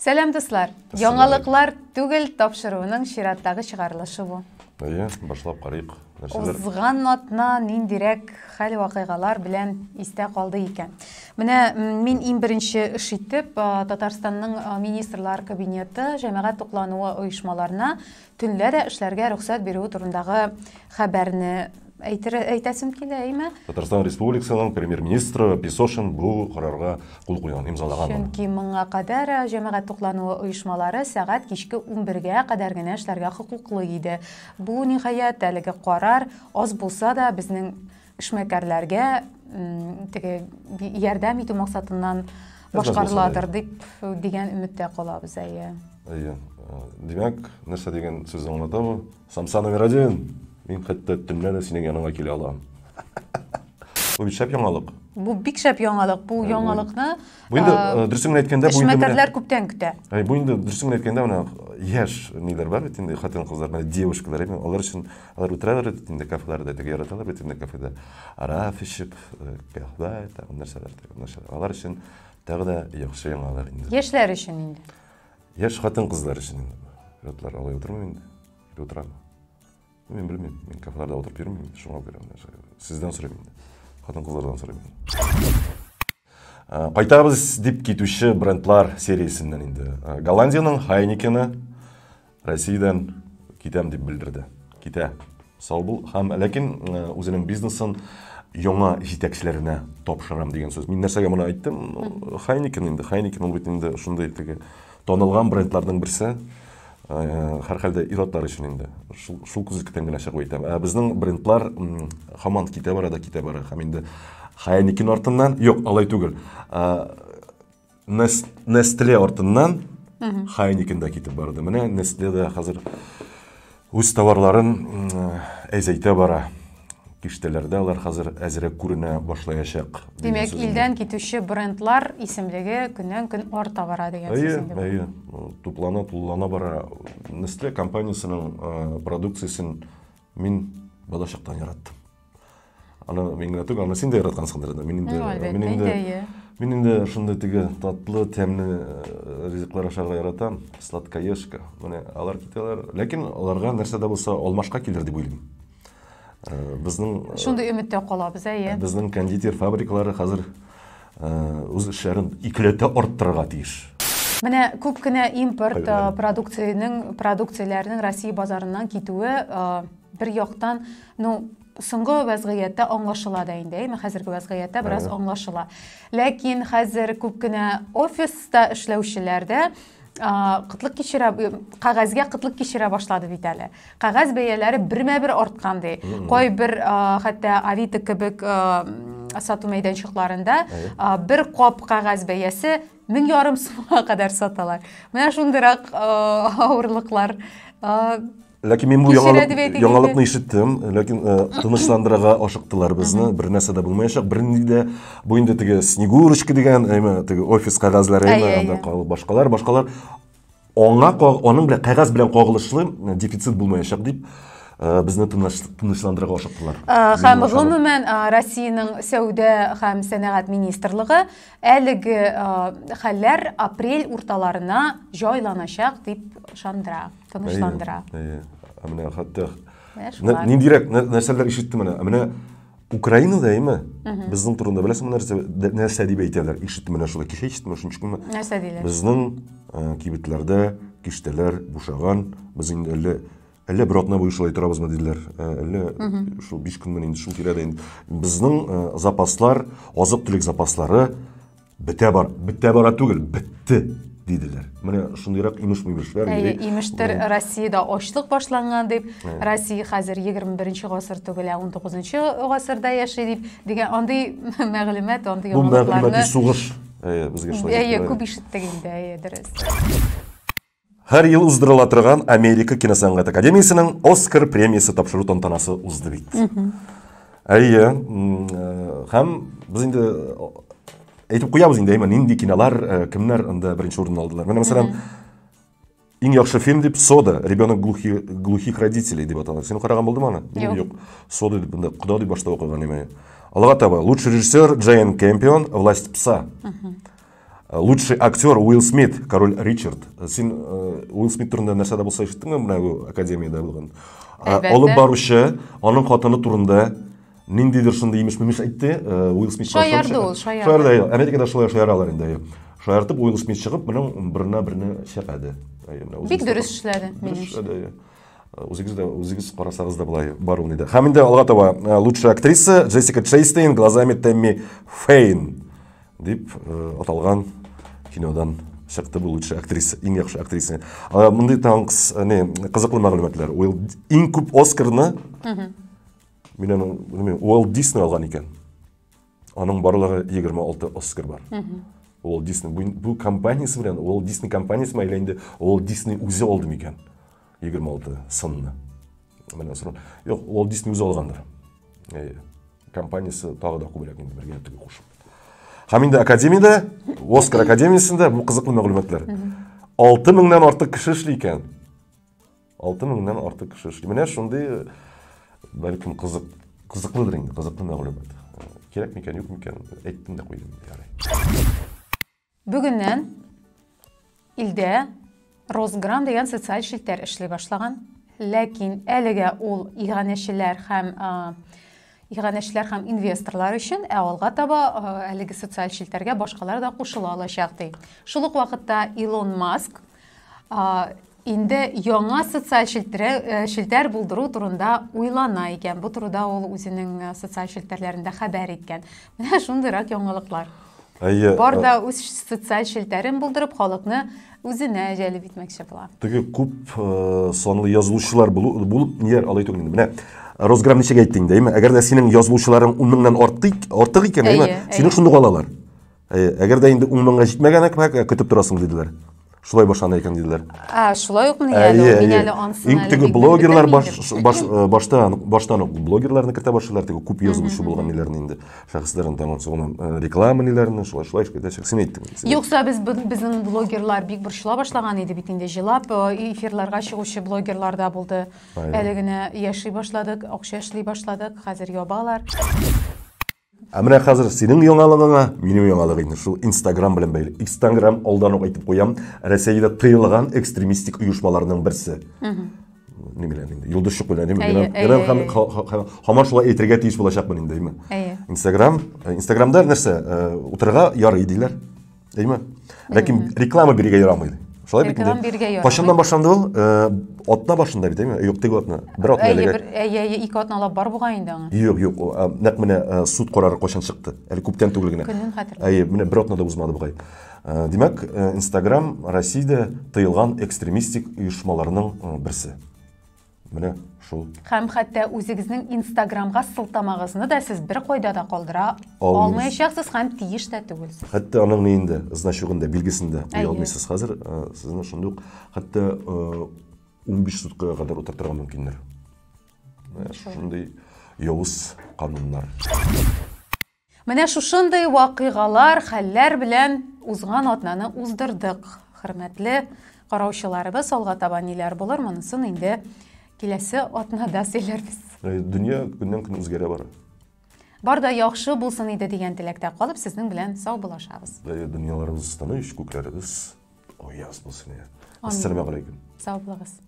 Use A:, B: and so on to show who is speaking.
A: Сәлем дуслар. Яңалыклар түгел тапшыруның чираттагы чыгарылышы бу.
B: Башлап карыйк.
A: Узган атна ниндирәк хәл вакыйгалар белән истә калды икән. Менә мин иң беренче эш итеп Татарстанның министрлар кабинеты җәмәгать туклануы оешмаларына төнлә дә эшләргә рөхсәт бирү турындагы хәбәрне әйтәсем килә, әйме?
B: Татарстан Республикасының премьер-министры Песошин бу карарга кул куйган, имзалаган.
A: Чөнки моңа кадәр җәмәгать туклануы оешмалары сәгать кичке 11-гә кадәр генә эшләргә хокуклы иде. Бу ниһаять әлеге карар аз булса да безнең эшмәкәрләргә ярдәм итү максатыннан башкарыладыр дип дигән өметтә калабыз.
B: Димәк, нәрсә дигән сүз аңлатабы? Самса номер 1. Мин хәтта төнлә дә синең яныңа килә алам. Бу бик шәп яңалык.
A: Бу бик шәп яңалык. Бу яңалыкны
B: бу инде дөресен әйткәндә бу инде
A: эшмәкәрләр күптән көтә.
B: Бу инде дөресен әйткәндә менә яшь ниләр бар бит инде хатын-кызлар, менә девушкалар, алар өчен алар үтерәләр инде кафеларда, теге яраталар бит инде кафеда. Араф ичеп, кафе, нәрсәләр. Алар өчен тагы да яхшы яңалык инде.
A: Яшьләр өчен инде.
B: Яшь хатын-кызлар өчен инде. Ятлар алай утырмый инде. Утырам. Мен белмим, мен кафеларда отырып йөрмим, шуңа күрә. Сездән сорыйм инде. Хатын-кызлардан сорыйм. Кайтабыз дип китүче брендлар сериясеннән инде. Голландияның Хайникены Россиядән китәм дип белдерде. Китә. Сау бул һәм ләкин үзенең бизнесын яңа җитәкчеләренә тапшырам дигән сүз. Мин нәрсәгә моны әйттем? Хайникен инде. Хайникен ул бит инде шундый теге танылган брендларның берсе. Һәрхәлдә иратлар өчен инде. Шул күзлектән генә чыгып әйтәм. Безнең брендлар һаман китә бара. Һәм инде Хайникен артыннан, юк, алай түгел. Nestle артыннан Хайникен дә китеп барды. Менә Nestle дә хәзер үз товарларын әзәйтә бара. Киштәләрдә алар хәзер әзрәк күренә башлаячак.
A: Димәк, илдән китүче брендлар исемлеге көннән-көн арта бара дигән сүз.
B: Туплана бара. Nestle компаниясының продукциясын мин балачактан яраттым. Аны мен генә түгел, аны син дә яраткансыңдыр. Мин инде шундый теге татлы, тәмле ризыклар ашарга яратам. Сладкоежка. Менә алар китәләр. Ләкин аларга нәрсә дә булса алмашка килер дип уйлыйм. Безнең
A: шундый өметтә калабыз,
B: Безнең кондитер фабрикалары хәзер үз эшләрен икеләтә арттырырга тиеш.
A: Менә күп кенә импорт продукцияләренең Россия базарыннан китүе бер яктан, соңгы вазгыятьтә аңлашыла да инде, хәзерге вазгыятьтә бераз аңлашыла. Ләкин хәзер күп кенә офиста эшләүчеләрдә кытлык кичерә, кагазгә кытлык кичерә башлады бит әле. Кагаз бәяләре бермә-бер арткан ди. Кайбер хәтта Авито кебек сату мәйданчыкларында бер кап кагаз бәясе 1,5 сумга кадәр саталар. Менә шундырак авырлыклар.
B: Ләкин мин бу яңалыкны ишеттем, ләкин тынычландырырга ашыктылар безне, бер нәрсә дә булмаячак. Бернидә бу инде теге Снегурочка дигән, теге офис кагазлары, башкалар. Аның белән кагаз белән кагылышлы дефицит булмаячак дип безне тынычландырырга ашыктылар.
A: Һәм гомумән Россиянең сәүдә һәм сәнәгать министрлыгы әлеге хәлләр апрель урталарына җайланачак дип ышандыра, тынычландыра.
B: Менә хәтта ниндирәк нәрсәләр ишеттем менә Украинада безнең турында беләсеңме нәрсә дип әйтәләр? Ишеттем менә шулай кичә ишеттем шунча көнме?
A: Нәрсә диләр?
B: Безнең кибетләрдә киштәләр бушаган, без инде әллә бер атна буе шулай торабызмы диделәр. Әллә шул 5 көннән инде шул тирәдә инде. Безнең запаслар, азык-төлек запаслары бетә бара түгел, бетте диделәр. Менә шундыйрак имеш-мимешләр.
A: Имештер Россиядә ачлык башланган дип, Россия хәзер 21-нче гасыр түгел, 19-нчы гасырда яши дип дигән андый мәгълүмат, андый яңалыкларны.
B: Бу мәгълүмати сугыш безгә шулай.
A: Күп ишеттек инде, дөрес.
B: Һәр ел уздырыла торган Америка киносәнгать академиясенең Оскар премиясе тапшыру тантанасы узды бит. Һәм без инде әйтеп куябыз инде, нинди кинолар, кемнәр анда беренче урын алдылар. Менә мәсәлән, иң яхшы фильм дип Сода, ребенок глухих родителей дип аталар. Син караган булдымы аны? Юк. Сода дип монда Куда дип башта укыган име. Алга таба лучший режиссер Джейн Кэмпион, Власть пса. Лучший актер Уилл Смит, король Ричард. Сен Уилл Смит турында нәрсәдә булса ишеттеңме менә академияда булган? Алып баручы, аның хатыны турында ниндидер шунда имеш-мимеш әйтте, Уилл Смит
A: шаярды ул, шаярды.
B: Шаярды. Америкада шулай шаяралар инде. Шаяртып Уилл Смит чыгып, моның берне шәкәде.
A: Бик дөрес эшләде, минемчә.
B: Үзегез карасагыз да булай бар ул иде. Һәм инде алга таба лучшая актриса Джессика Честейн глазами Тэмми Фейн дип аталган кинодан чыкты бу лучшая актриса, иң яхшы актриса. Мондый таңкыс, кызыклы мәгълүматлар. Ул иң күп Оскарны Минем Уолт Дисней алган икән. Аның барлыгы 26 Оскар бар. Уолт Дисней бу компаниясе белән, Уолт Дисней компаниясе мәйләнде, Уолт Дисней үзе алды микән? 26 сынны. Менә сорау. Юк, Уолт Дисней үзе алгандыр. Компаниясе тагы да күбрәк инде бергә кушып. Һәм инде академиядә, Оскар академиясендә бу кызыклы мәгълүматлар. 6000-нан артык кеше эшли икән. 6000-нан артык кеше эшли. Менә шундый бәлкем кызыклыдыр инде, кызыклы мәгълүмат. Кирәк микән, юк микән, әйттем дә куйдым.
A: Бүгеннән илдә Росграм дигән социаль шелтәр эшли башлаган, ләкин әлегә ул иганәчеләр һәм инвесторлар өчен, алга таба әлеге социаль шелтәргә башкалар да кушыла алачак ди. Шул ук вакытта Илон Маск инде яңа социаль шелтәр булдыру турында уйлана икән. Бу турыда ул үзенең социаль шелтәрләрендә хәбәр иткән. Менә шундыйрак яңалыклар. Бар да үз социаль шелтәрен булдырып, халыкны үзенә җәлеп итмәкче була.
B: Теге күп санлы язылучылар булып, ниләр алай түгел инде. Менә Росграм ничек әйттең дә, әгәр дә синең язылучыларың 10 меңнән артык икән, сине шундый алалар. Әгәр дә инде 10 меңгә җитмәгән көтеп торасың диделәр. Шулай башлана икән диделәр.
A: Шулай ук менә әле ансын.
B: Теге блогерлар баштан блогерларны кертә башлар, теге күп язылучы булган ниләрне инде. Шәхесләрен таңсыгын реклама ниләрне шулай әйтәчәк. Син әйттең.
A: Юкса безнең блогерлар бик борчыла башлаган иде бит инде, җылап эфирларга чыгучы блогерлар да булды. Әле генә яши башладык, акча эшли башладык, хәзер ябалар.
B: Менә хәзер синең яңалыгыңа, минем яңалыгым шул Instagram белән бәйле. Instagram алдан ук әйтеп куям, Россиядә тыелган экстремистик оешмаларның берсе. Ни белән инде? Юлдышчык белән, һаман шулай әйтергә тиеш булачакмын инде, әйме? Instagramда нәрсә, утырырга ярый диләр, әйме? Ләкин реклама бирергә ярамый. Шулай бит инде. Кашыннан башланды ул, атна башында бит, әйме? Юк, теге атна. Бер атна әлегә.
A: Ике атна алып бар булган инде аңа.
B: Юк, нәкъ менә суд карары кашан чыкты. Әле күптән түгел генә.
A: Көнен хәтерләмим.
B: Менә бер атнада узмады бугай. Димәк, Instagram Россиядә тыелган экстремистик оешмаларның берсе. Менә шул.
A: Һәм хәтта үзегезнең Instagramга сылтамагызны да сез бер кайда да калдыра алмаячаксыз һәм тиеш тә түгелсез.
B: Хәтта аның нинде, значогында, билгесендә куя алмыйсыз. Хәзер сезне шундук хәтта 15 суткага кадәр утыртырга мөмкиндер. Шундый явыз кануннар.
A: Менә шушындый вакыйгалар, хәлләр белән узган атнаны уздырдык. Хөрмәтле караучыларыбыз, алга таба ниләр булыр, монысын инде киләсе атнада сөйләрбез.
B: Дөнья көннән-көн үзгәрә бара.
A: Бар да яхшы булсын иде дигән теләктә калып, сезнең белән сау булашабыз.
B: Дөньяларыбыз тыныч, күкләребез аяз булсын. Ассаламу алейкум.
A: Сау булыгыз.